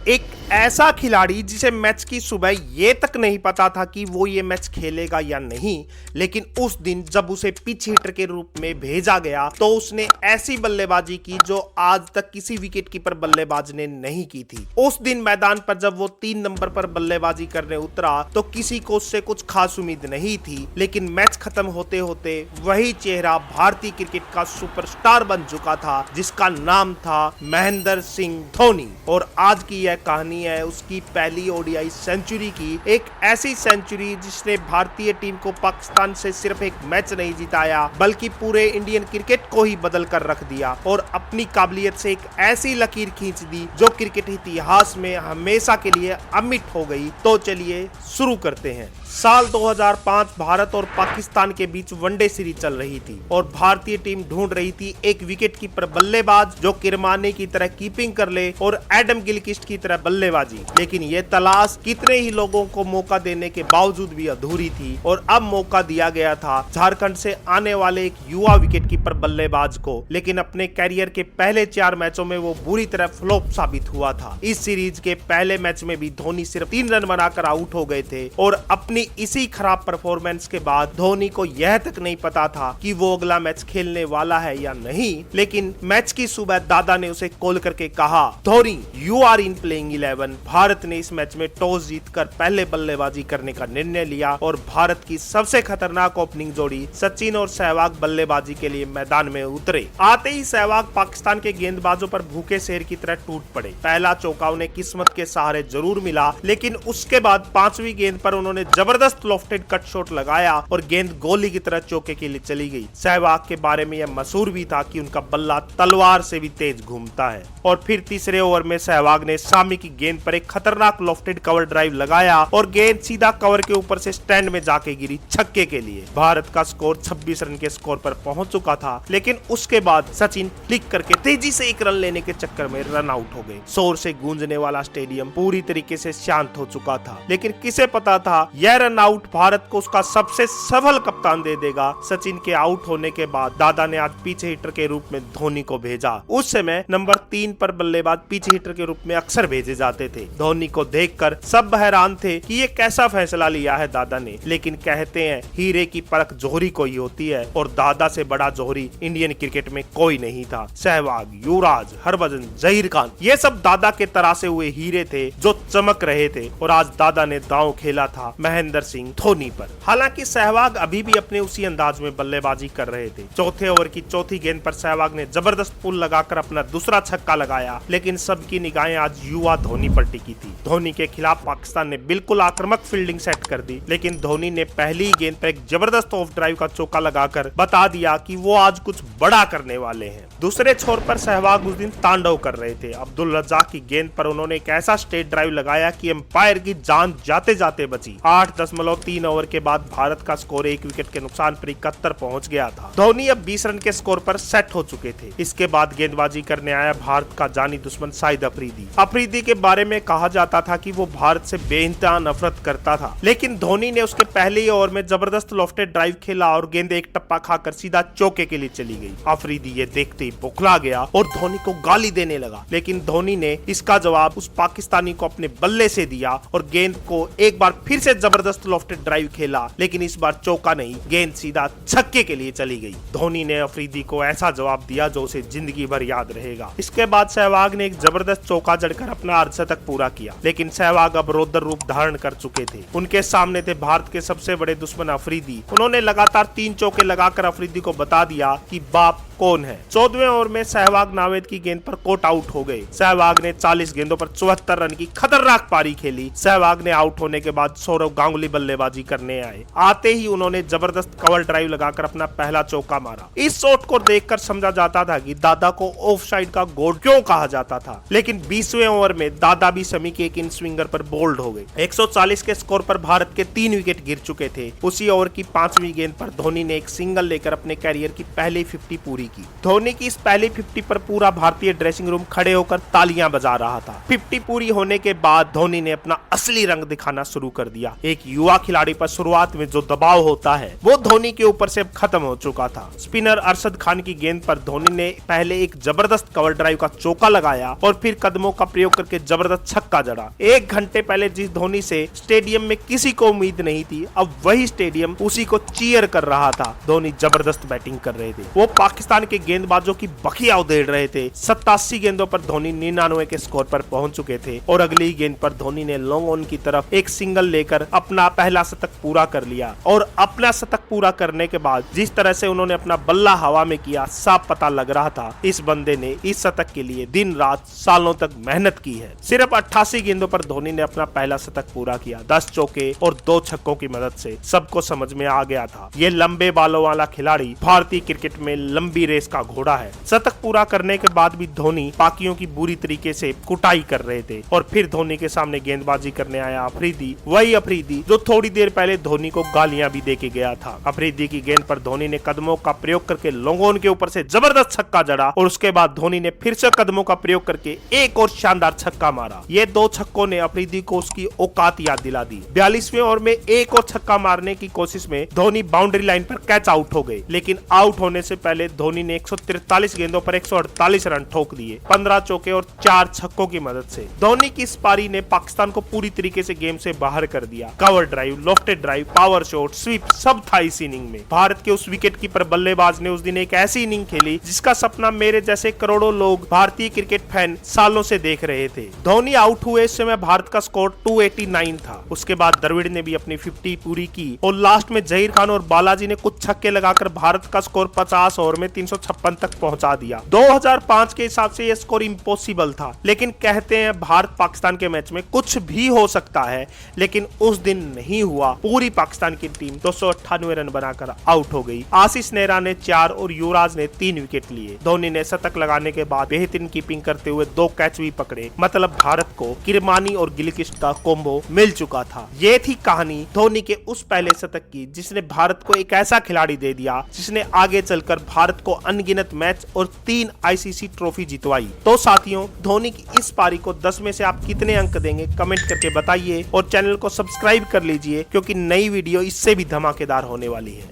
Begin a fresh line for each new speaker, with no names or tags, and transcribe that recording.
एक ऐसा खिलाड़ी जिसे मैच की सुबह ये तक नहीं पता था कि वो ये मैच खेलेगा या नहीं, लेकिन उस दिन जब उसे पिच हिटर के रूप में भेजा गया तो उसने ऐसी बल्लेबाजी की जो आज तक किसी विकेट कीपर बल्लेबाज ने नहीं की थी। उस दिन मैदान पर जब वो 3 नंबर पर बल्लेबाजी करने उतरा तो किसी को उससे कुछ खास उम्मीद नहीं थी, लेकिन मैच खत्म होते होते वही चेहरा भारतीय क्रिकेट का सुपरस्टार बन चुका था, जिसका नाम था महेंद्र सिंह धोनी। और आज की यह कहानी है उसकी पहली ओडीआई सेंचुरी की, एक ऐसी सेंचुरी जिसने भारतीय टीम को पाकिस्तान से सिर्फ एक मैच नहीं जिताया बल्कि पूरे इंडियन क्रिकेट को ही बदल कर रख दिया और अपनी काबिलियत से एक ऐसी लकीर खींच दी जो क्रिकेट इतिहास में हमेशा के लिए अमिट हो गई। तो चलिए शुरू करते हैं। साल 2005 भारत और पाकिस्तान के बीच वनडे सीरीज चल रही थी और भारतीय टीम ढूंढ रही थी एक विकेट कीपर बल्लेबाज जो किरमानी की तरह कीपिंग कर ले और एडम गिलक्रिस्ट की तरह बल्लेबाजी, लेकिन ये तलाश कितने ही लोगों को मौका देने के बावजूद भी अधूरी थी और अब मौका दिया गया था झारखंड से आने वाले एक युवा विकेट कीपर बल्लेबाज को। लेकिन अपने कैरियर के पहले 4 मैचों में वो बुरी तरह फ्लॉप साबित हुआ था। इस सीरीज के पहले मैच में भी धोनी सिर्फ 3 रन बनाकर आउट हो गए थे और अपनी इसी खराब परफॉर्मेंस के बाद धोनी को यह तक नहीं पता था कि वो अगला मैच खेलने वाला है या नहीं। लेकिन मैच की सुबह दादा ने उसे कॉल करके कहा, Dhoni you are in playing 11। Bharat ने इस मैच में टॉस जीतकर पहले बल्लेबाजी करने का निर्णय लिया और भारत की सबसे खतरनाक ओपनिंग जोड़ी सचिन और सहवाग बल्लेबाजी के लिए मैदान में उतरे। आते ही सहवाग पाकिस्तान के गेंदबाजों पर भूखे शेर की तरह टूट पड़े। पहला चौका उन्हें किस्मत के सहारे जरूर मिला, लेकिन उसके बाद 5वीं गेंद पर उन्होंने जबरदस्त लॉफ्टेड कट शॉट लगाया और गेंद गोली की तरह चौके के लिए चली गई। सहवाग के बारे में यह मशहूर भी था कि उनका बल्ला तलवार से भी तेज घूमता है। और फिर तीसरे ओवर में सहवाग ने सामी की गेंद पर एक खतरनाक लॉफ्टेड कवर ड्राइव लगाया और गेंद सीधा कवर के ऊपर से स्टैंड में जाके गिरी छक्के के लिए। भारत का स्कोर 26 रन के स्कोर पर पहुंच चुका था, लेकिन उसके बाद सचिन फ्लिक करके तेजी से 1 रन लेने के चक्कर में रन आउट हो गए। शोर से गूंजने वाला स्टेडियम पूरी तरीके से शांत हो चुका था, लेकिन किसे पता था यह रन आउट भारत को उसका सबसे सफल कप्तान दे देगा। सचिन के आउट होने के बाद दादा ने आज पिच हिटर के रूप में धोनी को भेजा। उस समय नंबर 3 पर बल्लेबाज पिच हिटर के रूप में अक्सर भेजे जाते थे। धोनी को देखकर सब हैरान थे कि ये कैसा फैसला लिया है दादा ने, लेकिन कहते हैं हीरे की परख जोहरी को ही होती है और दादा से बड़ा जोहरी इंडियन क्रिकेट में कोई नहीं था। सहवाग, युवराज, हरभजन, जहीर खान, ये सब दादा के तरासे हुए हीरे थे जो चमक रहे थे और आज दादा ने दांव खेला था महेंद्र सिंह धोनी पर। हालांकि सहवाग अभी भी अपने उसी अंदाज में बल्लेबाजी कर रहे थे। चौथे ओवर की चौथी गेंद पर सहवाग ने जबरदस्त पुल लगाकर अपना दूसरा छक्का लगाया, लेकिन सबकी निगाहें आज युवा धोनी पर टिकी थी। धोनी के खिलाफ पाकिस्तान ने बिल्कुल आक्रामक फील्डिंग सेट कर दी, लेकिन धोनी ने पहली गेंद पर एक जबरदस्त ऑफ ड्राइव का चौका लगाकर बता दिया कि वो आज कुछ बड़ा करने वाले हैं। दूसरे छोर पर सहवाग उस दिन तांडव कर रहे थे। अब्दुल रज्जाक की गेंद पर उन्होंने एक ऐसा स्ट्रेट ड्राइव लगाया कि एम्पायर की जान जाते जाते बची। 8.3 ओवर के बाद भारत का स्कोर 1 विकेट के नुकसान पर 71 पहुंच गया था। धोनी अब 20 रन के स्कोर पर सेट हो चुके थे। इसके बाद गेंदबाजी करने आया भारत का जानी दुश्मन शाहिद अफरीदी के बारे में कहा जाता था कि वो भारत से बेइंतहा नफरत करता था, लेकिन धोनी ने उसके पहले ही ओवर में जबरदस्त लॉफ्टेड ड्राइव खेला और गेंद एक टप्पा खाकर सीधा चौके के लिए चली गई। अफरीदी ये देखते ही बौखला गया और धोनी को गाली देने लगा, लेकिन धोनी ने इसका जवाब उस पाकिस्तानी को अपने बल्ले से दिया और गेंद को एक बार फिर से जबरदस्त लॉफ्टेड ड्राइव खेला, लेकिन इस बार चौका नहीं, गेंद सीधा छक्के के लिए चली गई। धोनी ने अफरीदी को ऐसा जवाब दिया जो उसे जिंदगी भर याद रहेगा। इसके बाद सहवाग ने एक जबरदस्त चौका जड़कर अपना अर्धशतक पूरा किया, लेकिन सहवाग अब रौद्र रूप धारण कर चुके थे। उनके सामने थे भारत के सबसे बड़े दुश्मन अफरीदी। उन्होंने लगातार 3 चौके लगाकर अफरीदी को बता दिया कि बाप कौन है। 14वें ओवर में सहवाग नावेद की गेंद पर कोट आउट हो गए। सहवाग ने 40 गेंदों पर 74 रन की खतरनाक पारी खेली। सहवाग ने आउट होने के बाद सौरव गांगुली बल्लेबाजी करने आए। आते ही उन्होंने जबरदस्त कवर ड्राइव लगाकर अपना पहला चौका मारा। इस शॉट को देखकर समझा जाता था कि दादा को ऑफ साइड का गोड क्यों कहा जाता था, लेकिन 20वें ओवर में दादा भी समी के एक इन स्विंगर पर बोल्ड हो गए। 140 के स्कोर पर भारत के 3 विकेट गिर चुके थे। उसी ओवर की 5वीं गेंद पर धोनी ने एक सिंगल लेकर अपने कैरियर की पहली 50 पूरी की। धोनी की इस पहली 50 पर पूरा भारतीय ड्रेसिंग रूम खड़े होकर तालियां बजा रहा था। 50 पूरी होने के बाद धोनी ने अपना असली रंग दिखाना शुरू कर दिया। एक युवा खिलाड़ी पर शुरुआत में जो दबाव होता है वो धोनी के ऊपर से अब खत्म हो चुका था। स्पिनर अरशद खान की गेंद पर धोनी ने पहले एक जबरदस्त कवर ड्राइव का चौका लगाया और फिर कदमों का प्रयोग करके जबरदस्त छक्का जड़ा। 1 घंटे पहले जिस धोनी से स्टेडियम में किसी को उम्मीद नहीं थी, अब वही स्टेडियम उसी को चीयर कर रहा था। धोनी जबरदस्त बैटिंग कर रहे थे, वो पाकिस्तान के गेंदबाजों की बखिया उधेड़ रहे थे। 87 गेंदों पर धोनी 99 के स्कोर पर पहुंच चुके थे और अगली गेंद पर धोनी ने लॉन्ग ऑन की तरफ एक सिंगल लेकर अपना पहला शतक पूरा कर लिया। और अपना शतक पूरा करने के बाद जिस तरह से उन्होंने अपना बल्ला हवा में किया, साफ पता लग रहा था इस बंदे ने इस शतक के लिए दिन रात सालों तक मेहनत की है। सिर्फ 88 गेंदों पर धोनी ने अपना पहला शतक पूरा किया। 10 चौके और 2 छक्कों की मदद से सबको समझ में आ गया था ये लंबे बालों वाला खिलाड़ी भारतीय क्रिकेट में लंबी रेस का घोड़ा है। शतक पूरा करने के बाद भी धोनी पाकियों की बुरी तरीके से कुटाई कर रहे थे और फिर धोनी के सामने गेंदबाजी करने आया अफरीदी, वही अफरीदी जो थोड़ी देर पहले धोनी को गालियां भी देके गया था। अफरीदी की गेंद पर धोनी ने कदमों का प्रयोग करके लॉन्ग ऑन के ऊपर से जबरदस्त छक्का जड़ा और उसके बाद धोनी ने फिर से कदमों का प्रयोग करके एक और शानदार छक्का मारा। ये 2 छक्कों ने अफरीदी को उसकी औकात याद दिला दी। 42वें ओवर में एक और छक्का मारने की कोशिश में धोनी बाउंड्री लाइन पर कैच आउट हो गए, लेकिन आउट होने से पहले धोनी ने 143 गेंदों पर 148 रन ठोक दिए, 15 चौके और 4 छक्कों की मदद से। धोनी की इस पारी ने पाकिस्तान को पूरी तरीके से गेम से बाहर कर दिया। Cover drive, lofted drive, power shot, sweep सब था इस इनिंग में। भारत के उस विकेट कीपर बल्लेबाज ने उस दिन एक ऐसी इनिंग खेली जिसका सपना मेरे जैसे करोड़ों लोग भारतीय क्रिकेट फैन सालों से देख रहे थे। धोनी आउट हुए इस समय भारत का स्कोर 289 था। उसके बाद द्रविड़ ने भी अपनी 50 पूरी की और लास्ट में जहीर खान और बालाजी ने कुछ छक्के लगाकर भारत का स्कोर 50 ओवर में 356 तक पहुंचा दिया। 2005 के हिसाब से यह स्कोर इम्पॉसिबल था, लेकिन कहते हैं भारत पाकिस्तान के मैच में कुछ भी हो सकता है, लेकिन उस दिन नहीं हुआ। पूरी पाकिस्तान की टीम 298 रन बनाकर आउट हो गई। आशीष नेहरा ने 4 और युवराज ने 3 विकेट लिए। धोनी ने शतक लगाने के बाद बेहतरीन कीपिंग करते हुए 2 कैच भी पकड़े। मतलब भारत को किरमानी और गिलक्रिस्ट का कॉम्बो मिल चुका था। ये थी कहानी धोनी के उस पहले शतक की, जिसने भारत को एक ऐसा खिलाड़ी दे दिया जिसने आगे चलकर भारत को अनगिनत मैच और 3 आईसीसी ट्रॉफी जितवाई। तो साथियों, धोनी की इस पारी को 10 में से आप कितने अंक देंगे कमेंट करके बताइए और चैनल को सब्सक्राइब कर लीजिए, क्योंकि नई वीडियो इससे भी धमाकेदार होने वाली है।